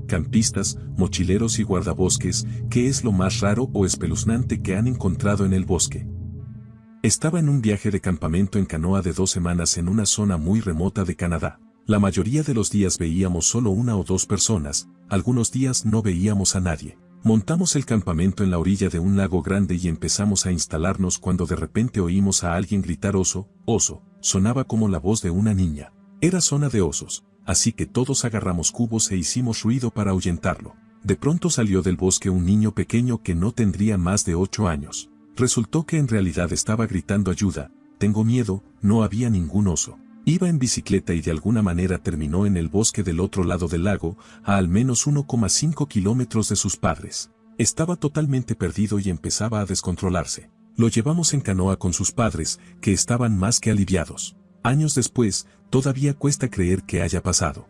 campistas, mochileros y guardabosques, ¿qué es lo más raro o espeluznante que han encontrado en el bosque? Estaba en un viaje de campamento en canoa de 2 semanas en una zona muy remota de Canadá. La mayoría de los días veíamos solo 1 o 2 personas, algunos días no veíamos a nadie. Montamos el campamento en la orilla de un lago grande y empezamos a instalarnos cuando de repente oímos a alguien gritar oso, oso. Sonaba como la voz de una niña. Era zona de osos, así que todos agarramos cubos e hicimos ruido para ahuyentarlo. De pronto salió del bosque un niño pequeño que no tendría más de 8 años. Resultó que en realidad estaba gritando ayuda, tengo miedo, no había ningún oso. Iba en bicicleta y de alguna manera terminó en el bosque del otro lado del lago, a al menos 1,5 kilómetros de sus padres. Estaba totalmente perdido y empezaba a descontrolarse. Lo llevamos en canoa con sus padres, que estaban más que aliviados. Años después, todavía cuesta creer que haya pasado.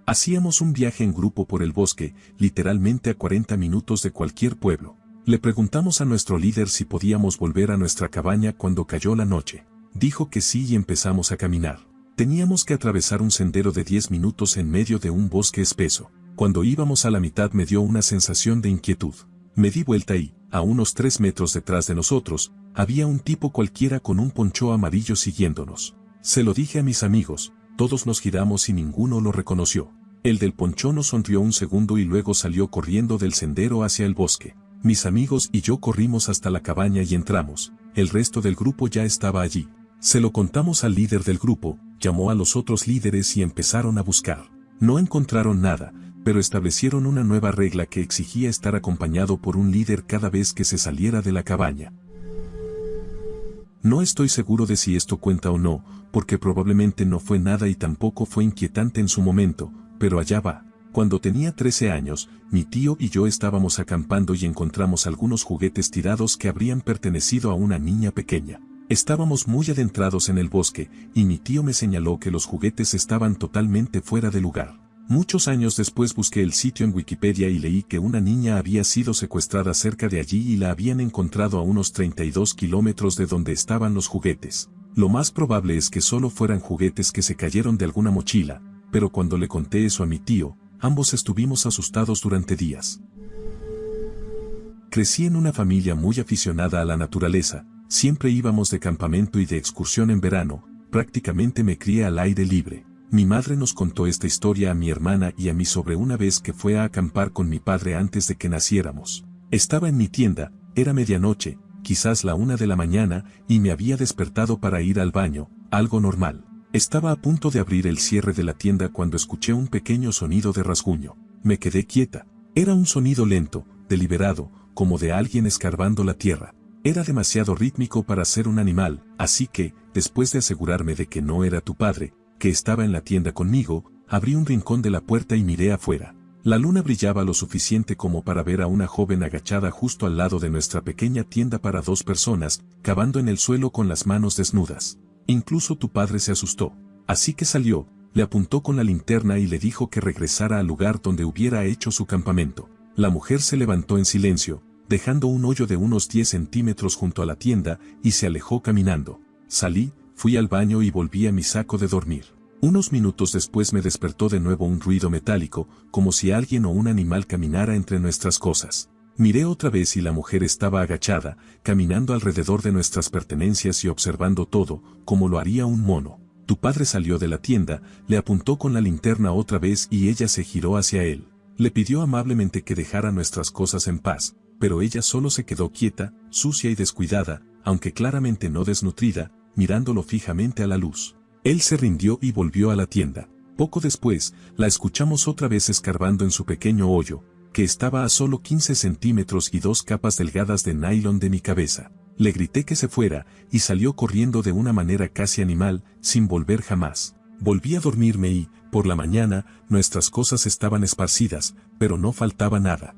Hacíamos un viaje en grupo por el bosque, literalmente a 40 minutos de cualquier pueblo. Le preguntamos a nuestro líder si podíamos volver a nuestra cabaña cuando cayó la noche. Dijo que sí y empezamos a caminar. Teníamos que atravesar un sendero de 10 minutos en medio de un bosque espeso. Cuando íbamos a la mitad me dio una sensación de inquietud. Me di vuelta y, a unos 3 metros detrás de nosotros, había un tipo cualquiera con un poncho amarillo siguiéndonos. Se lo dije a mis amigos, todos nos giramos y ninguno lo reconoció. El del poncho nos sonrió un segundo y luego salió corriendo del sendero hacia el bosque. Mis amigos y yo corrimos hasta la cabaña y entramos. El resto del grupo ya estaba allí. Se lo contamos al líder del grupo, llamó a los otros líderes y empezaron a buscar. No encontraron nada, pero establecieron una nueva regla que exigía estar acompañado por un líder cada vez que se saliera de la cabaña. No estoy seguro de si esto cuenta o no, porque probablemente no fue nada y tampoco fue inquietante en su momento, pero allá va. Cuando tenía 13 años, mi tío y yo estábamos acampando y encontramos algunos juguetes tirados que habrían pertenecido a una niña pequeña. Estábamos muy adentrados en el bosque, y mi tío me señaló que los juguetes estaban totalmente fuera de lugar. Muchos años después busqué el sitio en Wikipedia y leí que una niña había sido secuestrada cerca de allí y la habían encontrado a unos 32 kilómetros de donde estaban los juguetes. Lo más probable es que solo fueran juguetes que se cayeron de alguna mochila, pero cuando le conté eso a mi tío, ambos estuvimos asustados durante días. Crecí en una familia muy aficionada a la naturaleza, siempre íbamos de campamento y de excursión en verano, prácticamente me crié al aire libre. Mi madre nos contó esta historia a mi hermana y a mí sobre una vez que fue a acampar con mi padre antes de que naciéramos. Estaba en mi tienda, era medianoche, quizás la 1 de la mañana, y me había despertado para ir al baño, algo normal. Estaba a punto de abrir el cierre de la tienda cuando escuché un pequeño sonido de rasguño. Me quedé quieta. Era un sonido lento, deliberado, como de alguien escarbando la tierra. Era demasiado rítmico para ser un animal, así que, después de asegurarme de que no era tu padre, que estaba en la tienda conmigo, abrí un rincón de la puerta y miré afuera. La luna brillaba lo suficiente como para ver a una joven agachada justo al lado de nuestra pequeña tienda para 2 personas, cavando en el suelo con las manos desnudas. Incluso tu padre se asustó. Así que salió, le apuntó con la linterna y le dijo que regresara al lugar donde hubiera hecho su campamento. La mujer se levantó en silencio, dejando un hoyo de unos 10 centímetros junto a la tienda, y se alejó caminando. Salí, fui al baño y volví a mi saco de dormir. Unos minutos después me despertó de nuevo un ruido metálico, como si alguien o un animal caminara entre nuestras cosas. Miré otra vez y la mujer estaba agachada, caminando alrededor de nuestras pertenencias y observando todo, como lo haría un mono. Tu padre salió de la tienda, le apuntó con la linterna otra vez y ella se giró hacia él. Le pidió amablemente que dejara nuestras cosas en paz, pero ella solo se quedó quieta, sucia y descuidada, aunque claramente no desnutrida, mirándolo fijamente a la luz. Él se rindió y volvió a la tienda. Poco después, la escuchamos otra vez escarbando en su pequeño hoyo, que estaba a solo 15 centímetros y 2 capas delgadas de nylon de mi cabeza. Le grité que se fuera, y salió corriendo de una manera casi animal, sin volver jamás. Volví a dormirme y, por la mañana, nuestras cosas estaban esparcidas, pero no faltaba nada.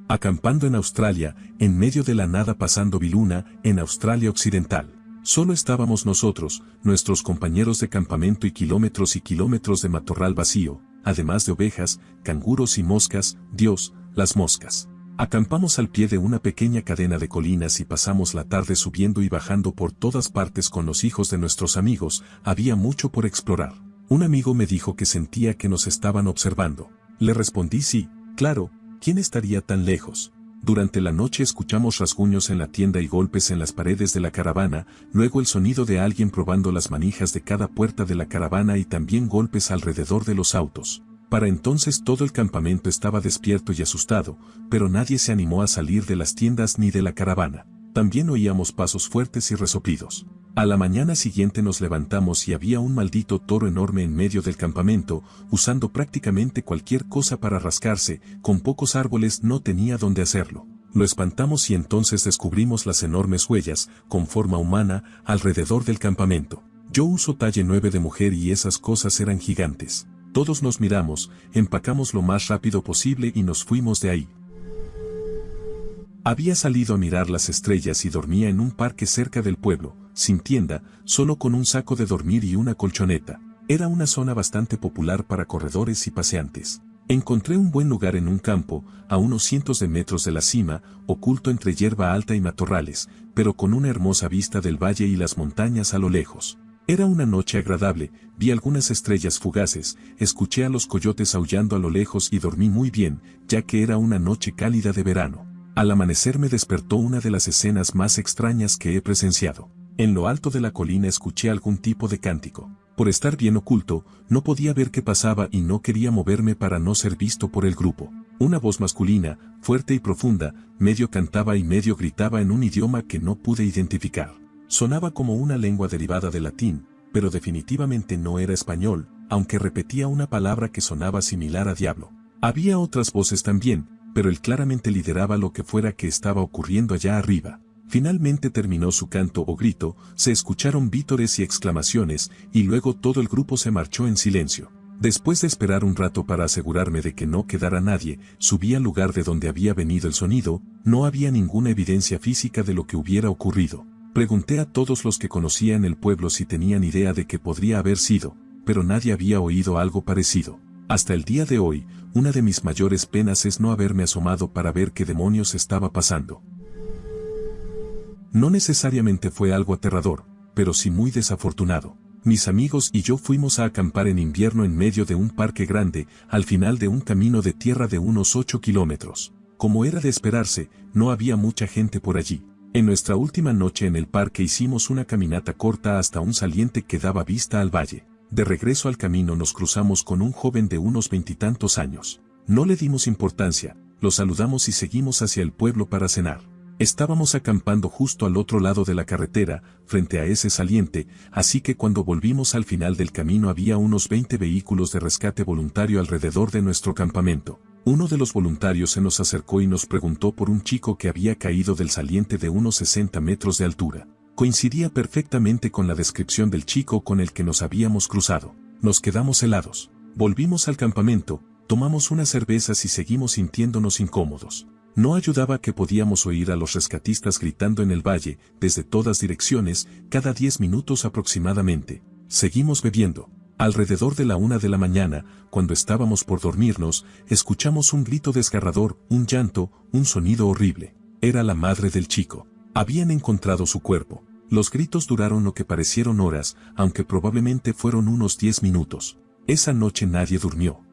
Acampando en Australia, en medio de la nada pasando Viluna, en Australia Occidental. Solo estábamos nosotros, nuestros compañeros de campamento y kilómetros de matorral vacío, además de ovejas, canguros y moscas. Dios, las moscas. Acampamos al pie de una pequeña cadena de colinas y pasamos la tarde subiendo y bajando por todas partes con los hijos de nuestros amigos. Había mucho por explorar. Un amigo me dijo que sentía que nos estaban observando. Le respondí sí, claro, ¿quién estaría tan lejos? Durante la noche escuchamos rasguños en la tienda y golpes en las paredes de la caravana, luego el sonido de alguien probando las manijas de cada puerta de la caravana y también golpes alrededor de los autos. Para entonces todo el campamento estaba despierto y asustado, pero nadie se animó a salir de las tiendas ni de la caravana. También oíamos pasos fuertes y resoplidos. A la mañana siguiente nos levantamos y había un maldito toro enorme en medio del campamento, usando prácticamente cualquier cosa para rascarse, con pocos árboles no tenía dónde hacerlo. Lo espantamos y entonces descubrimos las enormes huellas, con forma humana, alrededor del campamento. Yo uso talle 9 de mujer y esas cosas eran gigantes. Todos nos miramos, empacamos lo más rápido posible y nos fuimos de ahí. Había salido a mirar las estrellas y dormía en un parque cerca del pueblo, sin tienda, solo con un saco de dormir y una colchoneta. Era una zona bastante popular para corredores y paseantes. Encontré un buen lugar en un campo, a unos cientos de metros de la cima, oculto entre hierba alta y matorrales, pero con una hermosa vista del valle y las montañas a lo lejos. Era una noche agradable, vi algunas estrellas fugaces, escuché a los coyotes aullando a lo lejos y dormí muy bien, ya que era una noche cálida de verano. Al amanecer me despertó una de las escenas más extrañas que he presenciado. En lo alto de la colina escuché algún tipo de cántico. Por estar bien oculto, no podía ver qué pasaba y no quería moverme para no ser visto por el grupo. Una voz masculina, fuerte y profunda, medio cantaba y medio gritaba en un idioma que no pude identificar. Sonaba como una lengua derivada del latín, pero definitivamente no era español, aunque repetía una palabra que sonaba similar a diablo. Había otras voces también, pero él claramente lideraba lo que fuera que estaba ocurriendo allá arriba. Finalmente terminó su canto o grito, se escucharon vítores y exclamaciones, y luego todo el grupo se marchó en silencio. Después de esperar un rato para asegurarme de que no quedara nadie, subí al lugar de donde había venido el sonido, no había ninguna evidencia física de lo que hubiera ocurrido. Pregunté a todos los que conocía en el pueblo si tenían idea de qué podría haber sido, pero nadie había oído algo parecido. Hasta el día de hoy, una de mis mayores penas es no haberme asomado para ver qué demonios estaba pasando. No necesariamente fue algo aterrador, pero sí muy desafortunado. Mis amigos y yo fuimos a acampar en invierno en medio de un parque grande, al final de un camino de tierra de unos 8 kilómetros. Como era de esperarse, no había mucha gente por allí. En nuestra última noche en el parque hicimos una caminata corta hasta un saliente que daba vista al valle. De regreso al camino nos cruzamos con un joven de unos 20 y tantos años. No le dimos importancia, lo saludamos y seguimos hacia el pueblo para cenar. Estábamos acampando justo al otro lado de la carretera, frente a ese saliente, así que cuando volvimos al final del camino había unos 20 vehículos de rescate voluntario alrededor de nuestro campamento. Uno de los voluntarios se nos acercó y nos preguntó por un chico que había caído del saliente de unos 60 metros de altura. Coincidía perfectamente con la descripción del chico con el que nos habíamos cruzado. Nos quedamos helados. Volvimos al campamento, tomamos unas cervezas y seguimos sintiéndonos incómodos. No ayudaba que podíamos oír a los rescatistas gritando en el valle, desde todas direcciones, cada 10 minutos aproximadamente. Seguimos bebiendo. Alrededor de la 1 de la mañana, cuando estábamos por dormirnos, escuchamos un grito desgarrador, un llanto, un sonido horrible. Era la madre del chico. Habían encontrado su cuerpo. Los gritos duraron lo que parecieron horas, aunque probablemente fueron unos 10 minutos. Esa noche nadie durmió.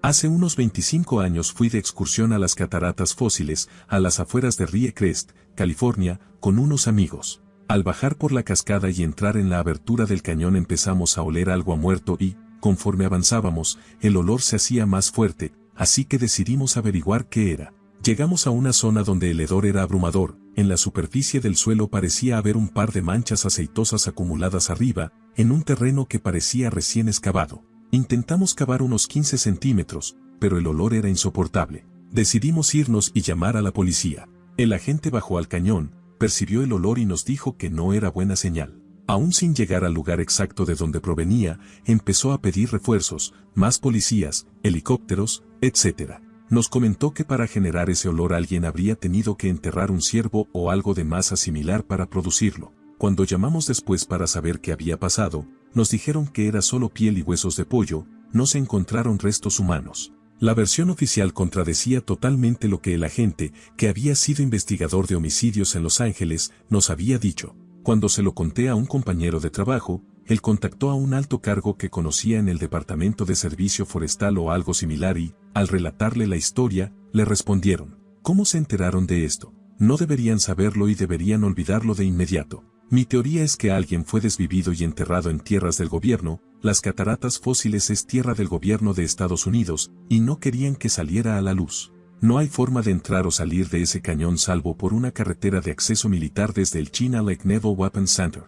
Hace unos 25 años fui de excursión a las cataratas fósiles, a las afueras de Rie Crest, California, con unos amigos. Al bajar por la cascada y entrar en la abertura del cañón empezamos a oler algo a muerto y, conforme avanzábamos, el olor se hacía más fuerte, así que decidimos averiguar qué era. Llegamos a una zona donde el hedor era abrumador, en la superficie del suelo parecía haber un par de manchas aceitosas acumuladas arriba, en un terreno que parecía recién excavado. Intentamos cavar unos 15 centímetros, pero el olor era insoportable. Decidimos irnos y llamar a la policía. El agente bajó al cañón, percibió el olor y nos dijo que no era buena señal. Aún sin llegar al lugar exacto de donde provenía, empezó a pedir refuerzos, más policías, helicópteros, etc. Nos comentó que para generar ese olor alguien habría tenido que enterrar un ciervo o algo de masa similar para producirlo. Cuando llamamos después para saber qué había pasado, nos dijeron que era solo piel y huesos de pollo, no se encontraron restos humanos. La versión oficial contradecía totalmente lo que el agente, que había sido investigador de homicidios en Los Ángeles, nos había dicho. Cuando se lo conté a un compañero de trabajo, él contactó a un alto cargo que conocía en el Departamento de Servicio Forestal o algo similar y, al relatarle la historia, le respondieron: ¿cómo se enteraron de esto? No deberían saberlo y deberían olvidarlo de inmediato. Mi teoría es que alguien fue desvivido y enterrado en tierras del gobierno. Las cataratas fósiles es tierra del gobierno de Estados Unidos, y no querían que saliera a la luz. No hay forma de entrar o salir de ese cañón salvo por una carretera de acceso militar desde el China Lake Naval Weapons Center.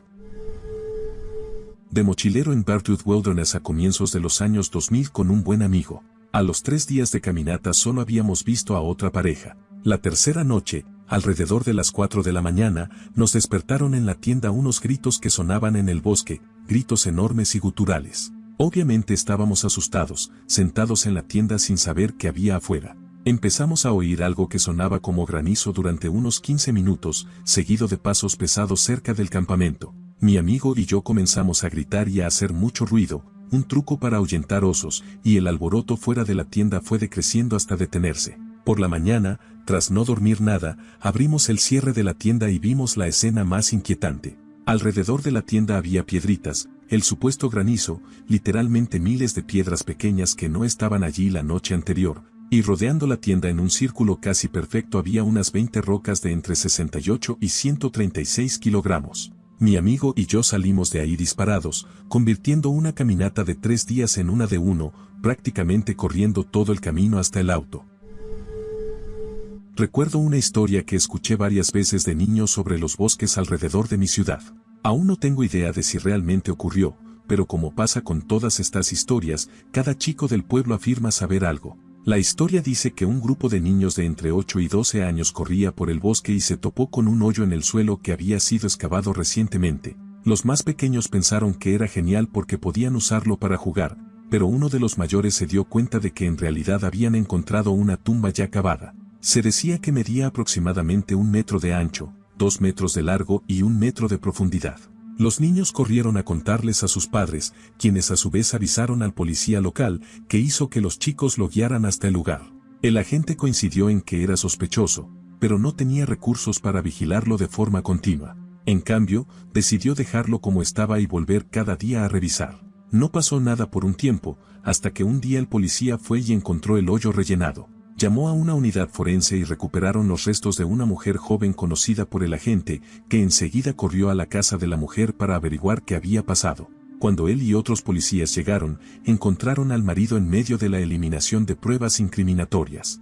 De mochilero en Berthoud Wilderness a comienzos de los años 2000 con un buen amigo. A los 3 días de caminata solo habíamos visto a otra pareja. La tercera noche, alrededor de las 4 de la mañana, nos despertaron en la tienda unos gritos que sonaban en el bosque, gritos enormes y guturales. Obviamente estábamos asustados, sentados en la tienda sin saber qué había afuera. Empezamos a oír algo que sonaba como granizo durante unos 15 minutos, seguido de pasos pesados cerca del campamento. Mi amigo y yo comenzamos a gritar y a hacer mucho ruido, un truco para ahuyentar osos, y el alboroto fuera de la tienda fue decreciendo hasta detenerse. Por la mañana, tras no dormir nada, abrimos el cierre de la tienda y vimos la escena más inquietante. Alrededor de la tienda había piedritas, el supuesto granizo, literalmente miles de piedras pequeñas que no estaban allí la noche anterior, y rodeando la tienda en un círculo casi perfecto había unas 20 rocas de entre 68 y 136 kilogramos. Mi amigo y yo salimos de ahí disparados, convirtiendo una caminata de 3 días en una de uno, prácticamente corriendo todo el camino hasta el auto. Recuerdo una historia que escuché varias veces de niño sobre los bosques alrededor de mi ciudad. Aún no tengo idea de si realmente ocurrió, pero como pasa con todas estas historias, cada chico del pueblo afirma saber algo. La historia dice que un grupo de niños de entre 8 y 12 años corría por el bosque y se topó con un hoyo en el suelo que había sido excavado recientemente. Los más pequeños pensaron que era genial porque podían usarlo para jugar, pero uno de los mayores se dio cuenta de que en realidad habían encontrado una tumba ya cavada. Se decía que medía aproximadamente 1 metro de ancho, 2 metros de largo y 1 metro de profundidad. Los niños corrieron a contarles a sus padres, quienes a su vez avisaron al policía local, que hizo que los chicos lo guiaran hasta el lugar. El agente coincidió en que era sospechoso, pero no tenía recursos para vigilarlo de forma continua. En cambio, decidió dejarlo como estaba y volver cada día a revisar. No pasó nada por un tiempo, hasta que un día el policía fue y encontró el hoyo rellenado. Llamó a una unidad forense y recuperaron los restos de una mujer joven conocida por el agente, que enseguida corrió a la casa de la mujer para averiguar qué había pasado. Cuando él y otros policías llegaron, encontraron al marido en medio de la eliminación de pruebas incriminatorias.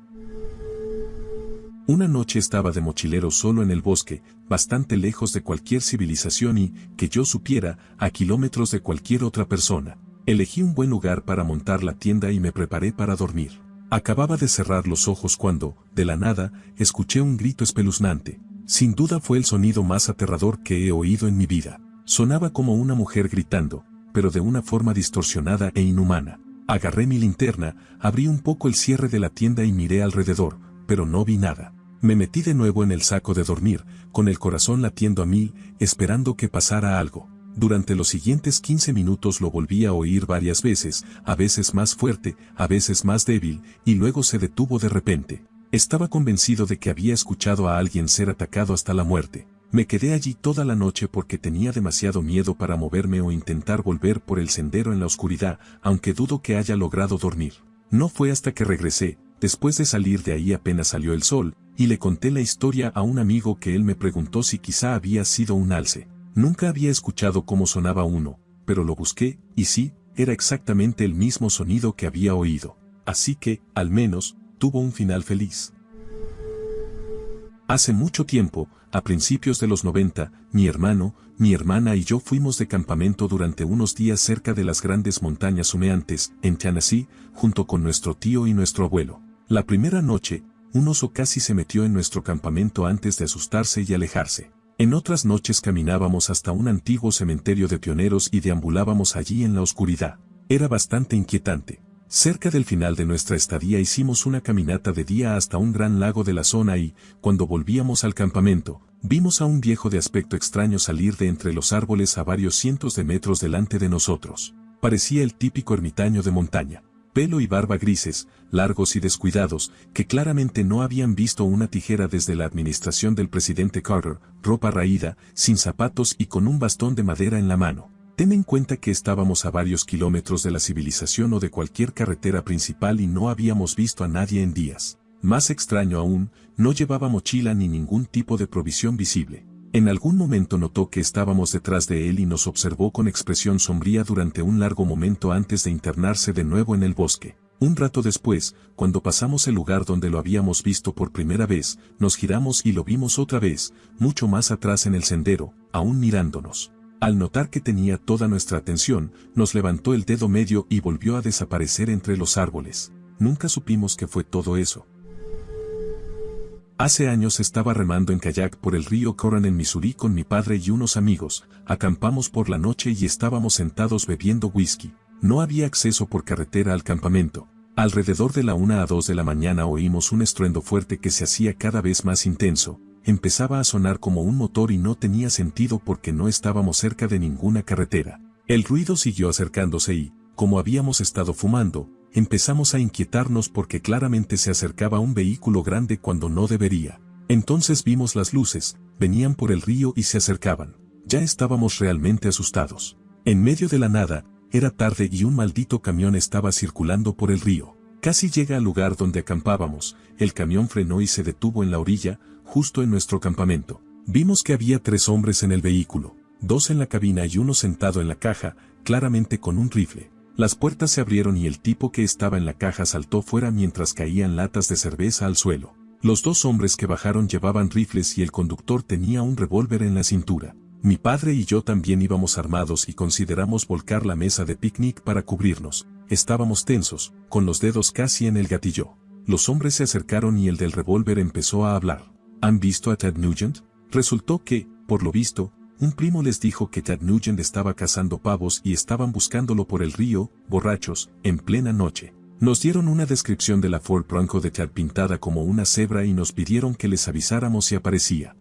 Una noche estaba de mochilero solo en el bosque, bastante lejos de cualquier civilización y, que yo supiera, a kilómetros de cualquier otra persona. Elegí un buen lugar para montar la tienda y me preparé para dormir. Acababa de cerrar los ojos cuando, de la nada, escuché un grito espeluznante. Sin duda fue el sonido más aterrador que he oído en mi vida. Sonaba como una mujer gritando, pero de una forma distorsionada e inhumana. Agarré mi linterna, abrí un poco el cierre de la tienda y miré alrededor, pero no vi nada. Me metí de nuevo en el saco de dormir, con el corazón latiendo a 1000, esperando que pasara algo. Durante los siguientes 15 minutos lo volví a oír varias veces, a veces más fuerte, a veces más débil, y luego se detuvo de repente. Estaba convencido de que había escuchado a alguien ser atacado hasta la muerte. Me quedé allí toda la noche porque tenía demasiado miedo para moverme o intentar volver por el sendero en la oscuridad, aunque dudo que haya logrado dormir. No fue hasta que regresé, después de salir de ahí apenas salió el sol, y le conté la historia a un amigo que él me preguntó si quizá había sido un alce. Nunca había escuchado cómo sonaba uno, pero lo busqué, y sí, era exactamente el mismo sonido que había oído. Así que, al menos, tuvo un final feliz. Hace mucho tiempo, a principios de los 90, mi hermano, mi hermana y yo fuimos de campamento durante unos días cerca de las grandes montañas humeantes, en Tennessee, junto con nuestro tío y nuestro abuelo. La primera noche, un oso casi se metió en nuestro campamento antes de asustarse y alejarse. En otras noches caminábamos hasta un antiguo cementerio de pioneros y deambulábamos allí en la oscuridad. Era bastante inquietante. Cerca del final de nuestra estadía hicimos una caminata de día hasta un gran lago de la zona y, cuando volvíamos al campamento, vimos a un viejo de aspecto extraño salir de entre los árboles a varios cientos de metros delante de nosotros. Parecía el típico ermitaño de montaña. Pelo y barba grises, largos y descuidados, que claramente no habían visto una tijera desde la administración del presidente Carter, ropa raída, sin zapatos y con un bastón de madera en la mano. Ten en cuenta que estábamos a varios kilómetros de la civilización o de cualquier carretera principal y no habíamos visto a nadie en días. Más extraño aún, no llevaba mochila ni ningún tipo de provisión visible. En algún momento notó que estábamos detrás de él y nos observó con expresión sombría durante un largo momento antes de internarse de nuevo en el bosque. Un rato después, cuando pasamos el lugar donde lo habíamos visto por primera vez, nos giramos y lo vimos otra vez, mucho más atrás en el sendero, aún mirándonos. Al notar que tenía toda nuestra atención, nos levantó el dedo medio y volvió a desaparecer entre los árboles. Nunca supimos qué fue todo eso. Hace años estaba remando en kayak por el río Coran en Missouri con mi padre y unos amigos. Acampamos por la noche y estábamos sentados bebiendo whisky. No había acceso por carretera al campamento. Alrededor de la 1 a 2 de la mañana oímos un estruendo fuerte que se hacía cada vez más intenso. Empezaba a sonar como un motor y no tenía sentido porque no estábamos cerca de ninguna carretera. El ruido siguió acercándose y, como habíamos estado fumando, empezamos a inquietarnos porque claramente se acercaba un vehículo grande cuando no debería. Entonces vimos las luces, venían por el río y se acercaban. Ya estábamos realmente asustados. En medio de la nada, era tarde y un maldito camión estaba circulando por el río. Casi llega al lugar donde acampábamos, el camión frenó y se detuvo en la orilla, justo en nuestro campamento. Vimos que había 3 hombres en el vehículo, 2 en la cabina y uno sentado en la caja, claramente con un rifle. Las puertas se abrieron y el tipo que estaba en la caja saltó fuera mientras caían latas de cerveza al suelo. Los 2 hombres que bajaron llevaban rifles y el conductor tenía un revólver en la cintura. Mi padre y yo también íbamos armados y consideramos volcar la mesa de picnic para cubrirnos. Estábamos tensos, con los dedos casi en el gatillo. Los hombres se acercaron y el del revólver empezó a hablar. ¿Han visto a Ted Nugent? Resultó que, por lo visto, un primo les dijo que Ted Nugent estaba cazando pavos y estaban buscándolo por el río, borrachos, en plena noche. Nos dieron una descripción de la Ford Bronco de Ted pintada como una cebra y nos pidieron que les avisáramos si aparecía.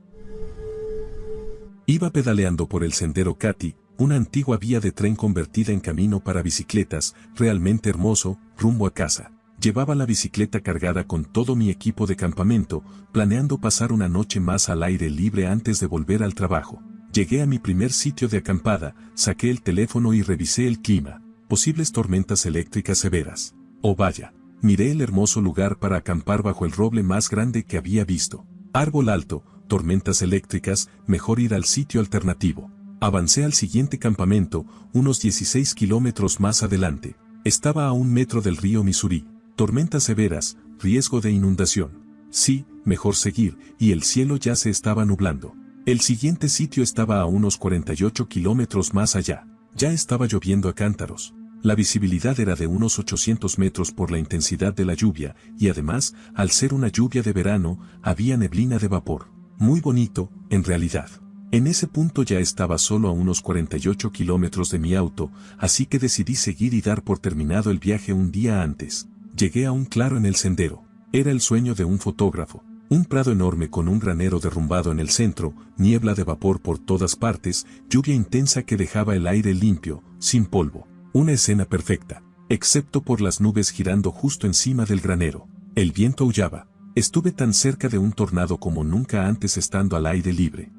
Iba pedaleando por el sendero Katy, una antigua vía de tren convertida en camino para bicicletas, realmente hermoso, rumbo a casa. Llevaba la bicicleta cargada con todo mi equipo de campamento, planeando pasar una noche más al aire libre antes de volver al trabajo. Llegué a mi primer sitio de acampada, saqué el teléfono y revisé el clima. Posibles tormentas eléctricas severas. Oh vaya, miré el hermoso lugar para acampar bajo el roble más grande que había visto. Árbol alto, tormentas eléctricas, mejor ir al sitio alternativo. Avancé al siguiente campamento, unos 16 kilómetros más adelante. Estaba a 1 metro del río Missouri. Tormentas severas, riesgo de inundación. Sí, mejor seguir, y el cielo ya se estaba nublando. El siguiente sitio estaba a unos 48 kilómetros más allá. Ya estaba lloviendo a cántaros. La visibilidad era de unos 800 metros por la intensidad de la lluvia, y además, al ser una lluvia de verano, había neblina de vapor. Muy bonito, en realidad. En ese punto ya estaba solo a unos 48 kilómetros de mi auto, así que decidí seguir y dar por terminado el viaje un día antes. Llegué a un claro en el sendero. Era el sueño de un fotógrafo. Un prado enorme con un granero derrumbado en el centro, niebla de vapor por todas partes, lluvia intensa que dejaba el aire limpio, sin polvo. Una escena perfecta, excepto por las nubes girando justo encima del granero. El viento aullaba. Estuve tan cerca de un tornado como nunca antes estando al aire libre.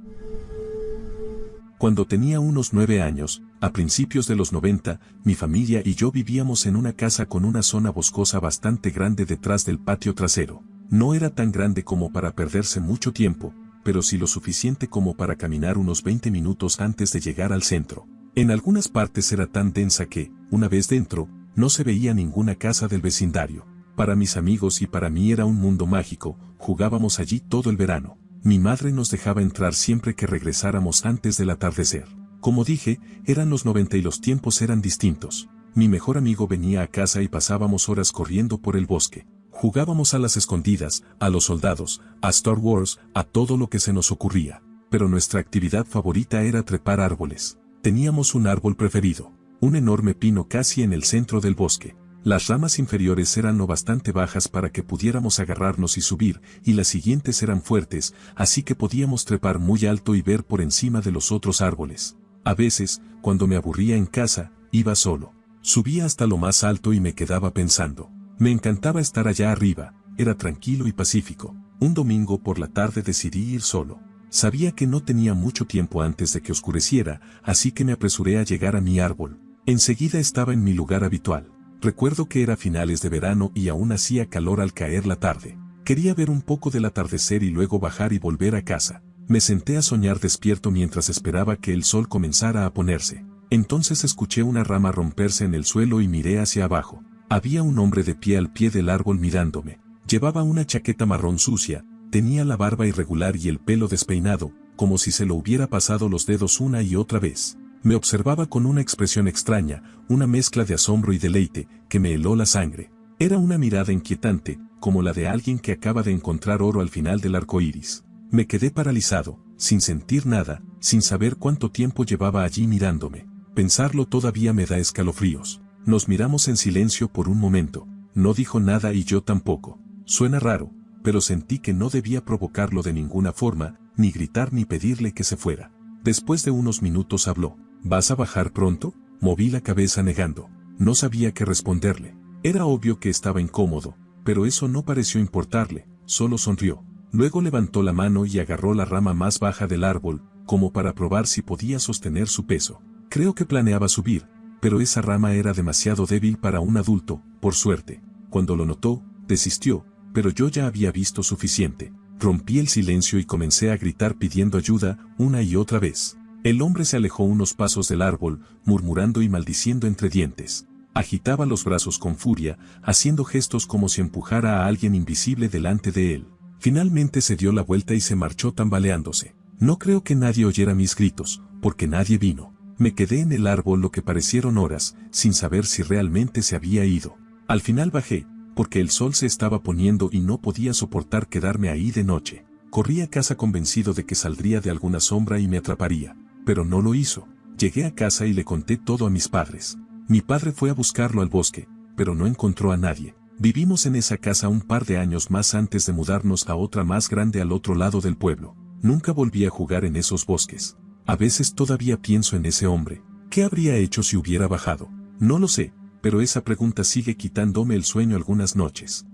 Cuando tenía unos 9 años, a principios de los 90, mi familia y yo vivíamos en una casa con una zona boscosa bastante grande detrás del patio trasero. No era tan grande como para perderse mucho tiempo, pero sí lo suficiente como para caminar unos 20 minutos antes de llegar al centro. En algunas partes era tan densa que, una vez dentro, no se veía ninguna casa del vecindario. Para mis amigos y para mí era un mundo mágico, jugábamos allí todo el verano. Mi madre nos dejaba entrar siempre que regresáramos antes del atardecer. Como dije, eran los 90 y los tiempos eran distintos. Mi mejor amigo venía a casa y pasábamos horas corriendo por el bosque. Jugábamos a las escondidas, a los soldados, a Star Wars, a todo lo que se nos ocurría. Pero nuestra actividad favorita era trepar árboles. Teníamos un árbol preferido, un enorme pino casi en el centro del bosque. Las ramas inferiores eran lo bastante bajas para que pudiéramos agarrarnos y subir, y las siguientes eran fuertes, así que podíamos trepar muy alto y ver por encima de los otros árboles. A veces, cuando me aburría en casa, iba solo. Subía hasta lo más alto y me quedaba pensando. Me encantaba estar allá arriba, era tranquilo y pacífico. Un domingo por la tarde decidí ir solo. Sabía que no tenía mucho tiempo antes de que oscureciera, así que me apresuré a llegar a mi árbol. Enseguida estaba en mi lugar habitual. Recuerdo que era finales de verano y aún hacía calor al caer la tarde. Quería ver un poco del atardecer y luego bajar y volver a casa. Me senté a soñar despierto mientras esperaba que el sol comenzara a ponerse. Entonces escuché una rama romperse en el suelo y miré hacia abajo. Había un hombre de pie al pie del árbol mirándome. Llevaba una chaqueta marrón sucia, tenía la barba irregular y el pelo despeinado, como si se lo hubiera pasado los dedos una y otra vez. Me observaba con una expresión extraña, una mezcla de asombro y deleite, que me heló la sangre. Era una mirada inquietante, como la de alguien que acaba de encontrar oro al final del arco iris. Me quedé paralizado, sin sentir nada, sin saber cuánto tiempo llevaba allí mirándome. Pensarlo todavía me da escalofríos. Nos miramos en silencio por un momento. No dijo nada y yo tampoco. Suena raro, pero sentí que no debía provocarlo de ninguna forma, ni gritar ni pedirle que se fuera. Después de unos minutos habló. ¿Vas a bajar pronto? Moví la cabeza negando. No sabía qué responderle. Era obvio que estaba incómodo, pero eso no pareció importarle, solo sonrió. Luego levantó la mano y agarró la rama más baja del árbol, como para probar si podía sostener su peso. Creo que planeaba subir, pero esa rama era demasiado débil para un adulto, por suerte. Cuando lo notó, desistió, pero yo ya había visto suficiente. Rompí el silencio y comencé a gritar pidiendo ayuda una y otra vez. El hombre se alejó unos pasos del árbol, murmurando y maldiciendo entre dientes. Agitaba los brazos con furia, haciendo gestos como si empujara a alguien invisible delante de él. Finalmente se dio la vuelta y se marchó tambaleándose. No creo que nadie oyera mis gritos, porque nadie vino. Me quedé en el árbol lo que parecieron horas, sin saber si realmente se había ido. Al final bajé, porque el sol se estaba poniendo y no podía soportar quedarme ahí de noche. Corrí a casa convencido de que saldría de alguna sombra y me atraparía, pero no lo hizo. Llegué a casa y le conté todo a mis padres. Mi padre fue a buscarlo al bosque, pero no encontró a nadie. Vivimos en esa casa un par de años más antes de mudarnos a otra más grande al otro lado del pueblo. Nunca volví a jugar en esos bosques. A veces todavía pienso en ese hombre. ¿Qué habría hecho si hubiera bajado? No lo sé, pero esa pregunta sigue quitándome el sueño algunas noches.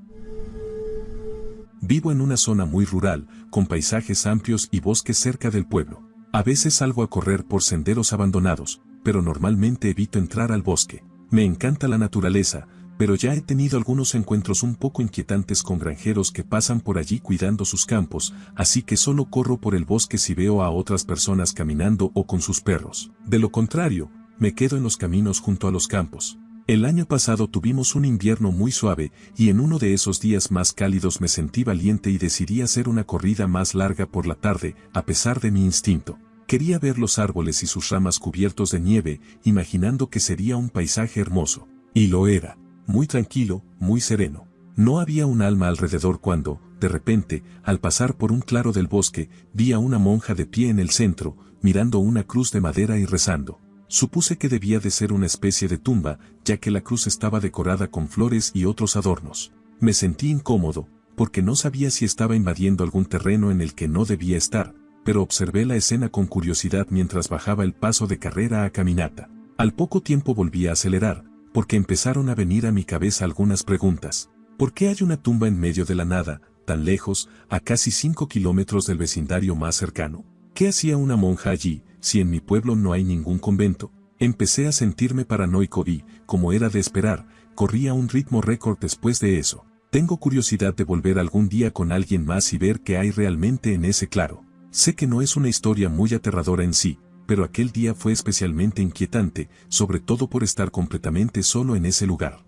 Vivo en una zona muy rural, con paisajes amplios y bosques cerca del pueblo. A veces salgo a correr por senderos abandonados, pero normalmente evito entrar al bosque. Me encanta la naturaleza, pero ya he tenido algunos encuentros un poco inquietantes con granjeros que pasan por allí cuidando sus campos, así que solo corro por el bosque si veo a otras personas caminando o con sus perros. De lo contrario, me quedo en los caminos junto a los campos. El año pasado tuvimos un invierno muy suave, y en uno de esos días más cálidos me sentí valiente y decidí hacer una corrida más larga por la tarde, a pesar de mi instinto. Quería ver los árboles y sus ramas cubiertos de nieve, imaginando que sería un paisaje hermoso. Y lo era. Muy tranquilo, muy sereno. No había un alma alrededor cuando, de repente, al pasar por un claro del bosque, vi a una monja de pie en el centro, mirando una cruz de madera y rezando. Supuse que debía de ser una especie de tumba, ya que la cruz estaba decorada con flores y otros adornos. Me sentí incómodo, porque no sabía si estaba invadiendo algún terreno en el que no debía estar, pero observé la escena con curiosidad mientras bajaba el paso de carrera a caminata. Al poco tiempo volví a acelerar, porque empezaron a venir a mi cabeza algunas preguntas. ¿Por qué hay una tumba en medio de la nada, tan lejos, a casi 5 kilómetros del vecindario más cercano? ¿Qué hacía una monja allí, si en mi pueblo no hay ningún convento? Empecé a sentirme paranoico y, como era de esperar, corrí a un ritmo récord después de eso. Tengo curiosidad de volver algún día con alguien más y ver qué hay realmente en ese claro. Sé que no es una historia muy aterradora en sí, pero aquel día fue especialmente inquietante, sobre todo por estar completamente solo en ese lugar.